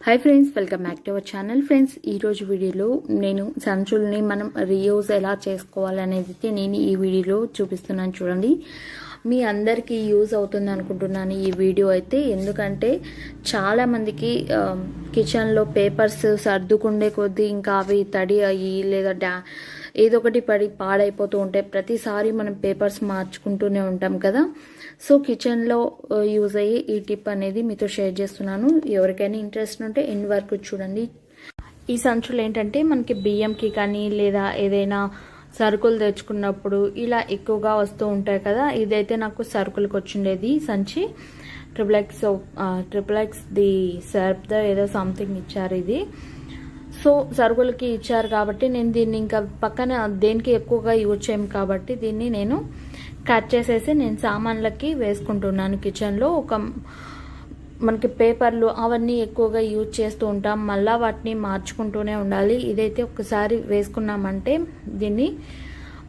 Hi friends, welcome back to our channel. Friends, ఈరోజు వీడియోలో నేను సంచుల్ని మనం రీయూజ్ ఎలా చేసుకోవాలి అనేది నేను ఈ వీడియోలో చూపిస్తున్నాను. చూడండి, మీ అందరికీ యూజ్ అవుతుంది అనుకుంటున్నాను ఈ వీడియో అయితే. ఎందుకంటే చాలామందికి కిచెన్లో పేపర్స్ సర్దుకుండే కొద్దీ ఇంకా అవి తడి అయ్యి లేదా ఏదో ఒకటి పడి పాడైపోతూ ఉంటాయి. ప్రతిసారి మనం పేపర్స్ మార్చుకుంటూనే ఉంటాం కదా. సో కిచెన్లో యూజ్ అయ్యే ఈ టిప్ అనేది మీతో షేర్ చేస్తున్నాను. ఎవరికైనా ఇంట్రెస్ట్ ఉంటే ఎండ్ వరకు చూడండి. ఈ సంచులు ఏంటంటే మనకి బియ్యంకి కానీ లేదా ఏదైనా సరుకులు తెచ్చుకున్నప్పుడు ఇలా ఎక్కువగా వస్తూ ఉంటాయి కదా. ఇదైతే నాకు సరుకులకు వచ్చిండేది సంచి. ట్రిపుల్ ఎక్స్ ది సర్ప్ ఏదో సంథింగ్ ఇచ్చారు ఇది. సో సరుకులకి ఇచ్చారు కాబట్టి నేను దీన్ని ఇంకా పక్కన దేనికి ఎక్కువగా యూజ్ చేయము కాబట్టి దీన్ని నేను కట్ చేసేసి నేను సామాన్లకి వేసుకుంటున్నాను. కిచెన్లో మనకి పేపర్లు అవన్నీ ఎక్కువగా యూజ్ చేస్తూ ఉంటాం, మళ్ళీ వాటిని మార్చుకుంటూనే ఉండాలి. ఇదైతే ఒకసారి వేసుకున్నామంటే దీన్ని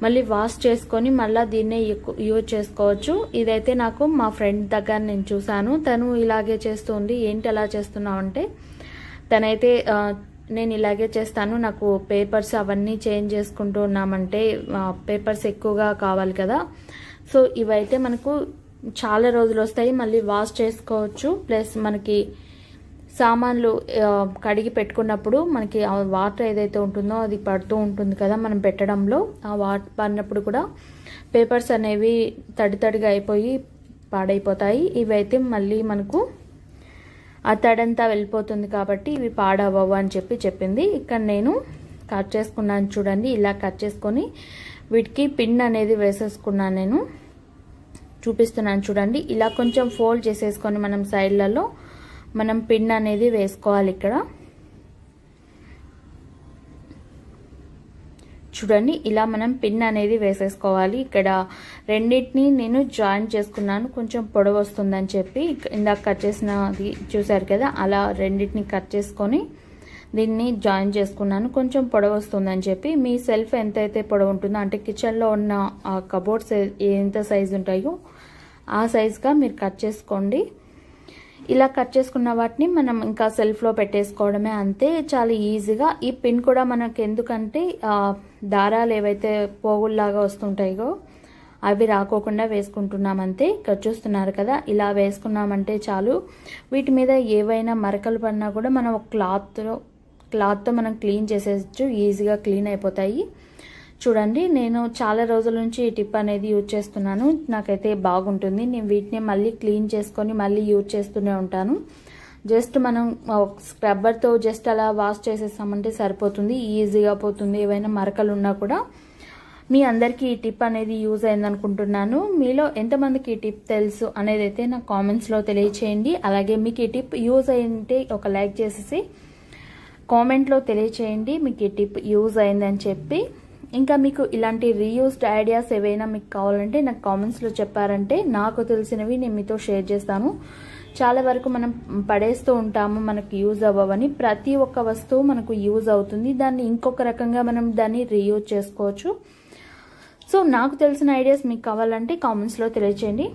మళ్ళీ వాష్ చేసుకొని మళ్ళీ దీన్నే యూజ్ చేసుకోవచ్చు. ఇదైతే నాకు మా ఫ్రెండ్ దగ్గర నేను చూశాను. తను ఇలాగే చేస్తుంది. ఏంటి అలా చేస్తున్నావు అంటే, తనైతే నేను ఇలాగే చేస్తాను, నాకు పేపర్స్ అవన్నీ చేంజ్ చేసుకుంటూ ఉన్నామంటే పేపర్స్ ఎక్కువగా కావాలి కదా. సో ఇవైతే మనకు చాలా రోజులు వస్తాయి, మళ్ళీ వాష్ చేసుకోవచ్చు. ప్లస్ మనకి సామాన్లు కడిగి పెట్టుకున్నప్పుడు మనకి వాటర్ ఏదైతే ఉంటుందో అది పడుతూ ఉంటుంది కదా మనం పెట్టడంలో. ఆ వాటర్ పడినప్పుడు కూడా పేపర్స్ అనేవి తడిగా అయిపోయి పాడైపోతాయి. ఇవైతే మళ్ళీ మనకు ఆ తడంతా వెళ్ళిపోతుంది కాబట్టి ఇవి పాడవవు అని చెప్పింది. ఇక్కడ నేను కట్ చేసుకున్నాను. చూడండి, ఇలా కట్ చేసుకొని వీటికి పిన్ అనేది వేసేసుకున్నాను. నేను చూపిస్తున్నాను చూడండి. ఇలా కొంచెం ఫోల్డ్ చేసేసుకొని మనం సైడ్లలో మనం పిన్ అనేది వేసుకోవాలి. ఇక్కడ చూడండి, ఇలా మనం పిన్ అనేది వేసేసుకోవాలి. ఇక్కడ రెండింటిని నేను జాయిన్ చేసుకున్నాను. కొంచెం పొడవు వస్తుందని చెప్పి ఇందాక కట్ చేసినది చూసారు కదా, అలా రెండింటిని కట్ చేసుకొని దీన్ని జాయిన్ చేసుకున్నాను. కొంచెం పొడవు వస్తుందని చెప్పి మీ సెల్ఫ్ ఎంతైతే పొడవు ఉంటుందో, అంటే కిచెన్లో ఉన్న ఆ కబోర్డ్స్ ఎంత సైజు ఉంటాయో ఆ సైజుగా మీరు కట్ చేసుకోండి. ఇలా కట్ చేసుకున్న వాటిని మనం ఇంకా సెల్ఫ్లో పెట్టేసుకోవడమే, అంతే, చాలా ఈజీగా. ఈ పిన్ కూడా మనకు ఎందుకంటే దారాలు ఏవైతే పోగుల్లాగా వస్తుంటాయో అవి రాకోకుండా వేసుకుంటున్నామంతే. ఇక్కడ చూస్తున్నారు కదా, ఇలా వేసుకున్నామంటే చాలు. వీటి మీద ఏవైనా మరకలు పడినా కూడా మనం ఒక క్లాత్తో మనం క్లీన్ చేసేయచ్చు, ఈజీగా క్లీన్ అయిపోతాయి. చూడండి, నేను చాలా రోజుల నుంచి ఈ టిప్ అనేది యూజ్ చేస్తున్నాను. నాకైతే బాగుంటుంది. నేను వీటిని మళ్ళీ క్లీన్ చేసుకొని మళ్ళీ యూజ్ చేస్తూనే ఉంటాను. జస్ట్ మనం స్క్రబ్బర్తో జస్ట్ అలా వాష్ చేసేసామంటే సరిపోతుంది, ఈజీగా పోతుంది. ఏవైనా మరకలు ఉన్నా కూడా. మీ అందరికీ ఈ టిప్ అనేది యూజ్ అయిందనుకుంటున్నాను. మీలో ఎంతమందికి ఈ టిప్ తెలుసు అనేది అయితే నాకు కామెంట్స్లో తెలియచేయండి. అలాగే మీకు ఈ టిప్ యూజ్ అయింటే ఒక లైక్ చేసేసి కామెంట్లో తెలియచేయండి మీకు ఈ టిప్ యూజ్ అయిందని చెప్పి. ఇంకా మీకు ఇలాంటి రీయూజ్డ్ ఐడియాస్ ఏవైనా మీకు కావాలంటే నాకు కామెంట్స్లో చెప్పారంటే నాకు తెలిసినవి నేను మీతో షేర్ చేస్తాను. చాలా వరకు మనం పడేస్తూ ఉంటాము, మనకు యూజ్ అవ్వవని. ప్రతి ఒక్క వస్తువు మనకు యూజ్ అవుతుంది, దాన్ని ఇంకొక రకంగా మనం దాన్ని రీయూజ్ చేసుకోవచ్చు. సో నాకు తెలిసిన ఐడియాస్ మీకు కావాలంటే కామెంట్స్లో తెలియచేయండి.